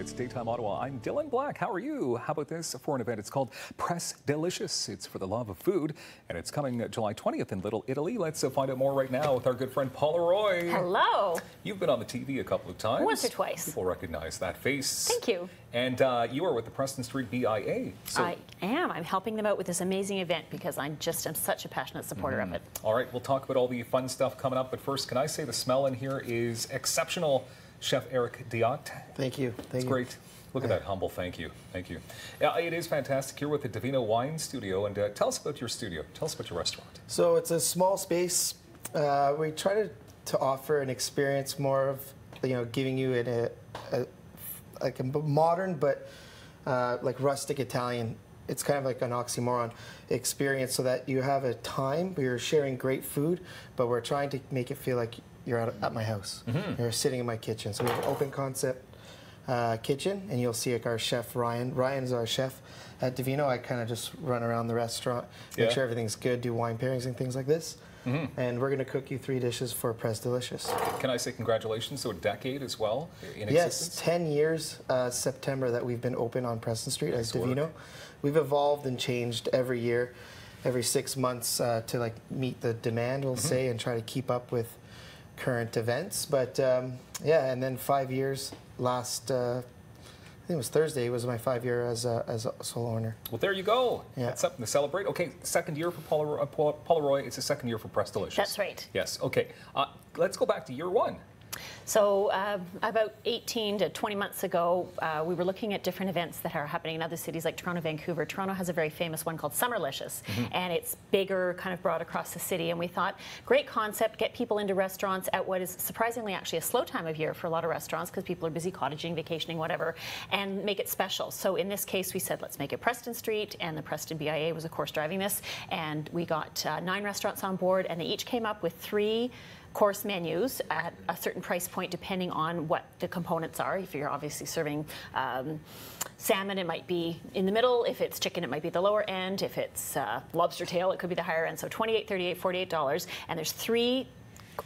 It's Daytime Ottawa. I'm Dylan Black. How are you? How about this for an event? It's called Pressdelicious. It's for the love of food, and it's coming July 20th in Little Italy. Let's find out more right now with our good friend Paula Roy. Hello. You've been on the TV a couple of times. Once or twice. People recognize that face. Thank you. And you are with the Preston Street BIA. So I am. I'm helping them out with this amazing event because I'm such a passionate supporter of it. All right, we'll talk about all the fun stuff coming up, but first, can I say the smell in here is exceptional. Chef Eric Diotte. Thank you. It's great. Look at that humble thank you. Thank you. Yeah, it is fantastic. You're with the DiVino Wine Studio, and tell us about your studio. Tell us about your restaurant. So it's a small space. We try to offer an experience more of, giving you like a modern but like rustic Italian. It's kind of like an oxymoron experience, so that you have a time where you're sharing great food, but we're trying to make it feel like you're at my house. You're sitting in my kitchen. So we have an open concept kitchen, and you'll see like our chef Ryan. Ryan's our chef at DiVino. I kind of just run around the restaurant, make sure everything's good, do wine pairings and things like this. And we're going to cook you 3 dishes for Pressdelicious. Can I say congratulations? So a decade as well in existence? Yes, 10 years September that we've been open on Preston Street as DiVino. We've evolved and changed every year, every 6 months to like meet the demand, we'll say, and try to keep up with current events. But yeah, and then 5 years last, I think it was Thursday, was my 5-year as a solo owner. Well, there you go. Yeah. That's something to celebrate. Okay, second year for Paula Roy. It's the second year for Pressdelicious. That's right. Yes. Okay. Let's go back to year one. So about 18 to 20 months ago, we were looking at different events that are happening in other cities like Toronto, Vancouver. Toronto has a very famous one called Summerlicious, and it's bigger, kind of broad across the city. And we thought, great concept, get people into restaurants at what is surprisingly actually a slow time of year for a lot of restaurants because people are busy cottaging, vacationing, whatever, and make it special. So in this case, we said, let's make it Preston Street, and the Preston BIA was, of course, driving this. And we got 9 restaurants on board, and they each came up with 3 course menus at a certain price point depending on what the components are. If you're obviously serving salmon, it might be in the middle. If it's chicken, it might be the lower end. If it's lobster tail, it could be the higher end. So $28, $38, $48. And there's 3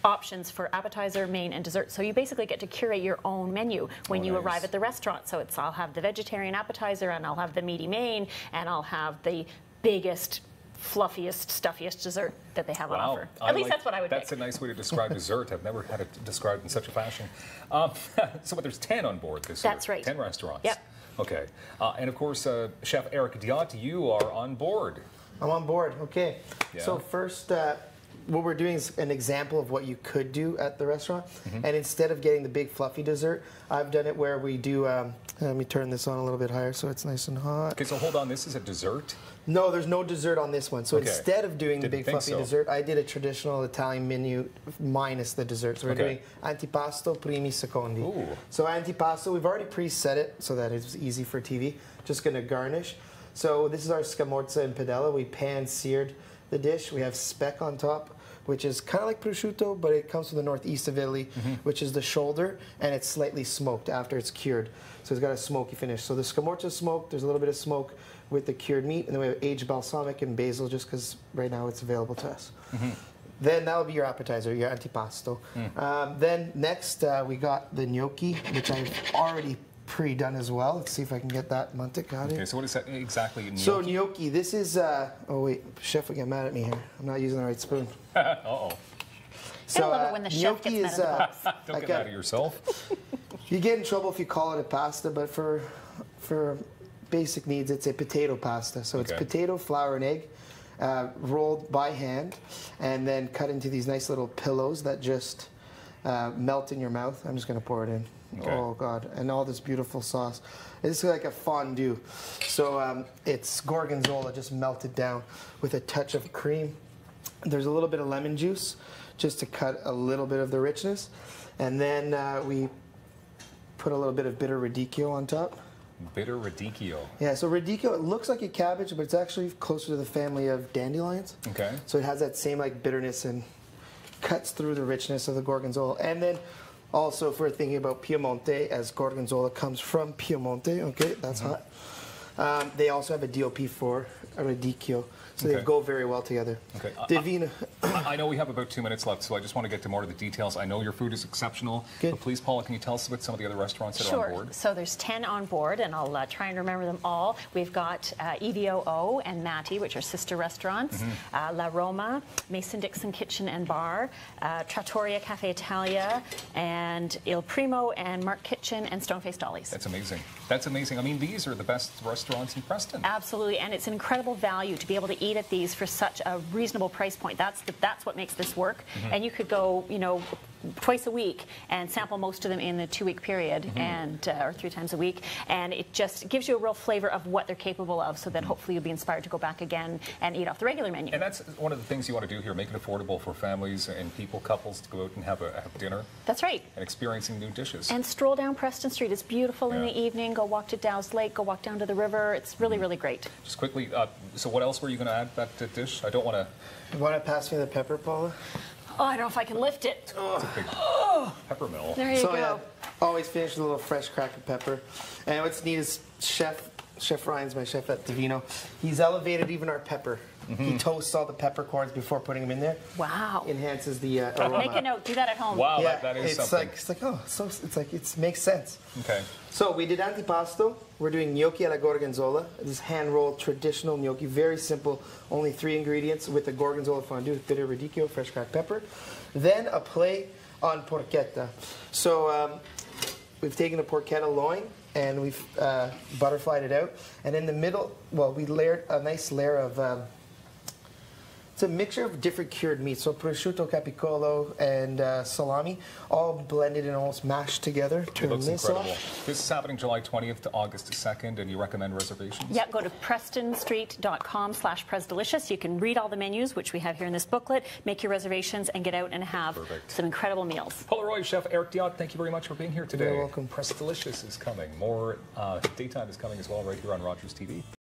options for appetizer, main, and dessert. So you basically get to curate your own menu when you arrive at the restaurant. So I'll have the vegetarian appetizer, and I'll have the meaty main, and I'll have the biggest, fluffiest, stuffiest dessert that they have on offer. At least that's what I would That's pick. a nice way to describe dessert. I've never had it described in such a fashion. So, but there's 10 on board this year. That's right. 10 restaurants. Yep. Okay. And of course, Chef Eric Diotte, you are on board. I'm on board. Okay. Yeah. So first, what we're doing is an example of what you could do at the restaurant. And instead of getting the big fluffy dessert, I've done it where we do, let me turn this on a little bit higher so it's nice and hot. Okay, so hold on, this is a dessert? No, there's no dessert on this one. So instead of doing the big fluffy dessert, I did a traditional Italian menu minus the dessert. So we're doing antipasto, primi, secondi. Ooh. So antipasto, we've already preset it so that it's easy for TV. Just going to garnish. So this is our scamorza and padella. We pan-seared the dish. We have speck on top, which is kind of like prosciutto, but it comes from the northeast of Italy, which is the shoulder, and it's slightly smoked after it's cured. So it's got a smoky finish. So the scamorza is smoked, there's a little bit of smoke with the cured meat, and then we have aged balsamic and basil just because right now it's available to us. Then that will be your appetizer, your antipasto. Then next we got the gnocchi, which I've already pre-done as well. Let's see if I can get that mantecato. Okay, so what is that exactly? Gnocchi? So gnocchi, this is, oh wait, chef will get mad at me here. I'm not using the right spoon. Uh-oh. I love it when the chef gets mad at the boss. Don't get mad at yourself. You get in trouble if you call it a pasta, but for basic needs, it's a potato pasta. So it's potato, flour, and egg, rolled by hand, and then cut into these nice little pillows that just melt in your mouth. I'm just going to pour it in. Okay. Oh, God. And all this beautiful sauce. It's like a fondue. So it's gorgonzola just melted down with a touch of cream. There's a little bit of lemon juice just to cut a little bit of the richness. And then we put a little bit of bitter radicchio on top. Bitter radicchio. Yeah, so radicchio, it looks like a cabbage, but it's actually closer to the family of dandelions. Okay. So it has that same like bitterness and cuts through the richness of the gorgonzola. And then also, if we're thinking about Piemonte, as gorgonzola comes from Piemonte, okay, that's hot. They also have a DOP for radicchio. So Okay. they go very well together. Okay. DiVino. I know we have about 2 minutes left, so I just want to get to more of the details. I know your food is exceptional. Good. But please, Paula, can you tell us about some of the other restaurants that are on board? So there's 10 on board, and I'll try and remember them all. We've got EVOO and Matty, which are sister restaurants, La Roma, Mason-Dixon Kitchen and Bar, Trattoria Cafe Italia, and Il Primo and Mark Kitchen and Stone-Faced Dolly's. That's amazing. That's amazing. I mean, these are the best restaurants in Preston. Absolutely, and it's an incredible value to be able to eat at these for such a reasonable price point. That's what makes this work. And you could go, you know, twice a week and sample most of them in the 2-week period, and or 3 times a week, and it just gives you a real flavor of what they're capable of, so that hopefully you'll be inspired to go back again and eat off the regular menu. And that's one of the things you want to do here, make it affordable for families and people, couples, to go out and have dinner. That's right. And experiencing new dishes. And stroll down Preston Street. It's beautiful in the evening. Go walk to Dow's Lake, go walk down to the river. It's really, really great. Just quickly, so what else were you going to add to that dish? I don't want to... You want to pass me the pepper, Paula? Oh, I don't know if I can lift it. It's a big pepper mill. There you go. Yeah, always finish with a little fresh cracked pepper. And what's neat is Chef Ryan's my chef at DiVino. He's elevated even our pepper. He toasts all the peppercorns before putting them in there. Wow. Enhances the aroma. Make a note. Do that at home. Wow, Yeah, that is it's something. it makes sense. Okay. So we did antipasto. We're doing gnocchi alla gorgonzola. This is hand-rolled traditional gnocchi, very simple, only 3 ingredients with the gorgonzola fondue, bitter radicchio, fresh cracked pepper. Then a play on porchetta. So we've taken a porchetta loin and we've butterflied it out. And in the middle, well, we layered a nice layer of it's a mixture of different cured meats, so prosciutto, capicolo, and salami, all blended and almost mashed together. It looks incredible. This is happening July 20th to August 2nd, and you recommend reservations? Yeah, go to prestonstreet.com/Pressdelicious. You can read all the menus, which we have here in this booklet, make your reservations, and get out and have some incredible meals. Paula Roy, Chef Eric Diotte, thank you very much for being here today. You're welcome. Pressdelicious is coming. More daytime is coming as well right here on Rogers TV.